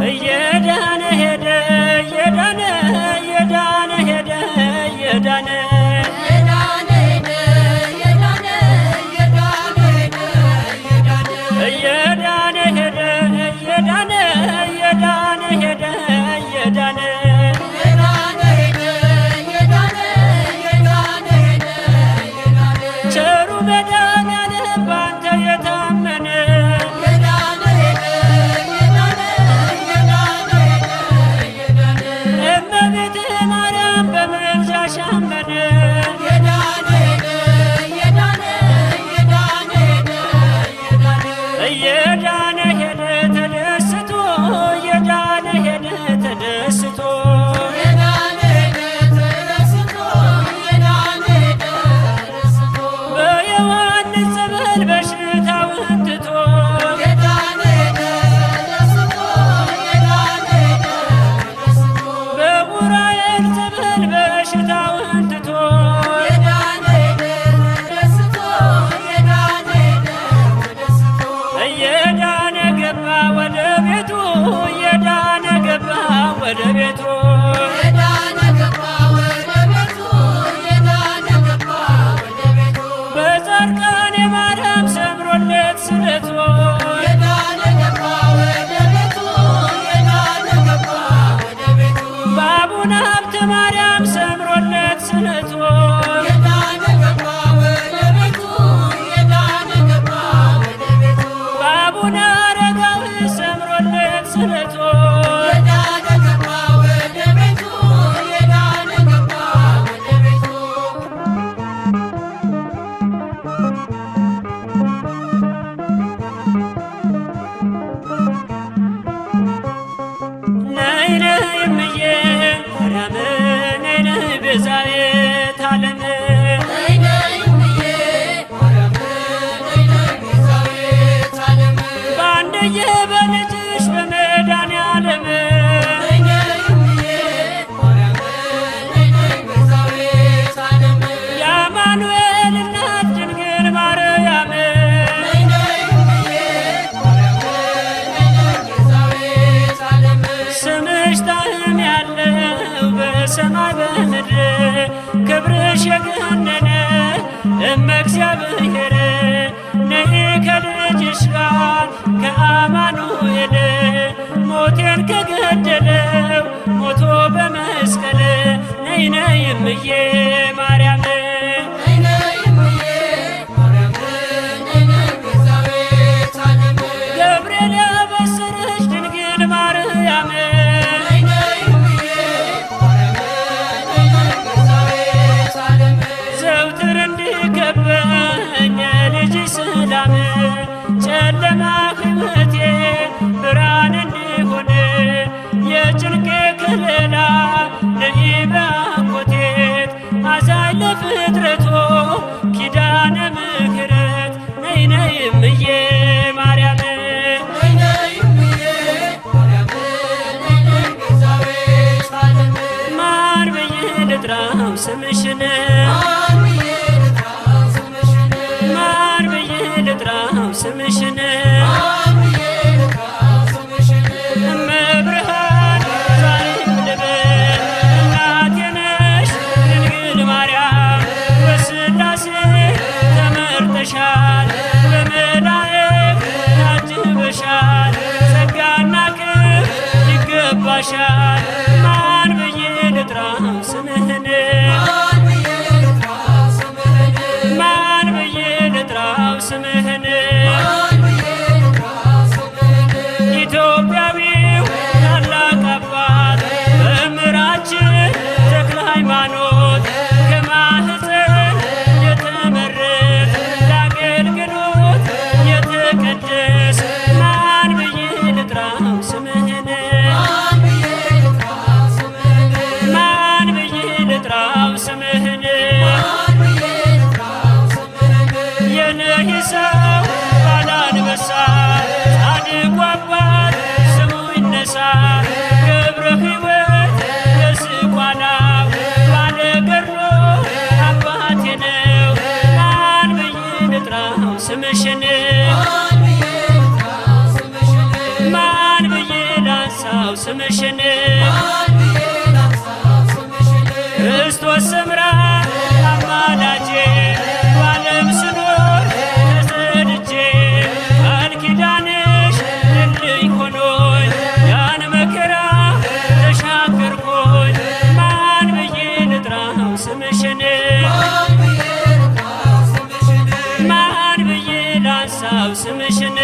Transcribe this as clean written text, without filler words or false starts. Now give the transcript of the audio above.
እየዳነ ሄደ እየዳነ እየዳነ ሄደ እየዳነ ቸሩ መድኃኒዓለም ባንተ የታመነ እመቤቴ ማርያም በምልጃሽ አመነ እየዳነ ሄደ ተደስቶ እየዳነ ሄደ ተደስቶ በዮሐንስ ጸበል በሽታውን ትቶ በዑራኤል ጸበል በሽታውን ትቶ እየዳነ ገባ ወደ ቤቱ እየዳነ ገባ ወደ ቤቱ በጻድቃኔ ማርያም ሰምሮለት ስለቱ በአቡነ ሀብተ ማርያም ሰምሮለት ስለቱ በአቡነ አረጋዊ ሰምሮለት ስለቱ ነይ ነይ እምዬ ማርያም ነይ ነይ ቤዛዊተ ዓለም በአንድዬ በልጅሽ በመድኃኒዓለም የአማኑኤል እናት ድንግል ማርያም ስምሽ ጣዕም ያለው በሰማይ በምድር ክብርሽ የገነነ እመ እግዚአብሔር ነይ ከልጅሽ ጋር ከአማኑኤል ሞቴን ከገደለው ሞቶ በመስቀል ነይ ነይ እምዬ ማርያም ገብርኤል ያበሰረሽ ድንግል ማርያም ዘውትር እንዲከበኝ ልጅሽ ሰላም ጨለማ ሕይወቴ ብርሃን እንዲሆን የጭንቄ ከለላ ነይ በአኮቴት አዛኝ ለፍጥረቶ ኪዳነ ምሕረት ነይ ነይ እምዬ ማርያም ማር ብዬ ልጥራው ስምሽን ማር ብዬ ልጥራው ስምሽን እመብርሃን ዛሬም ልበል እናቴ ነሽ ድንግል ማርያም በሥላሴ ተመርተሻል በመላእክት ታጅበሻል ጸጋና ክብር ይገባሻል ማን ብዬ ልጥራው ስምህን ማን ብዬ ልጥራው ስምህን ኢትዮጵያዊው ታላቅ አባት መምህራችን ተክለ ሃይማኖት ከማኅፀን የተመረጥ ለአገልግሎት የተቀደስ ማን ብዬ ልጥራው ስምህን ይነሳ ጻድቁ አባት ስሙ ይነሳ ገብረ ሕይወት የዝቋላው ባለ ገድሉ አባቴ ነው። ማን ብዬ ልጥራው ስምሽን ማን ብዬ ላንሳው ስምሽን ክርስቶስ ሰምራ አማላጄ በዓለም ስኖር ተሰድጄ ቃል ኪዳንሽ ድልድይ ሆኖኝ ያን መከራ ተሻገርኩኝ። ማን ብዬ ልጥራው ስምሽን ማን ብዬ ላንሳው ስምሽን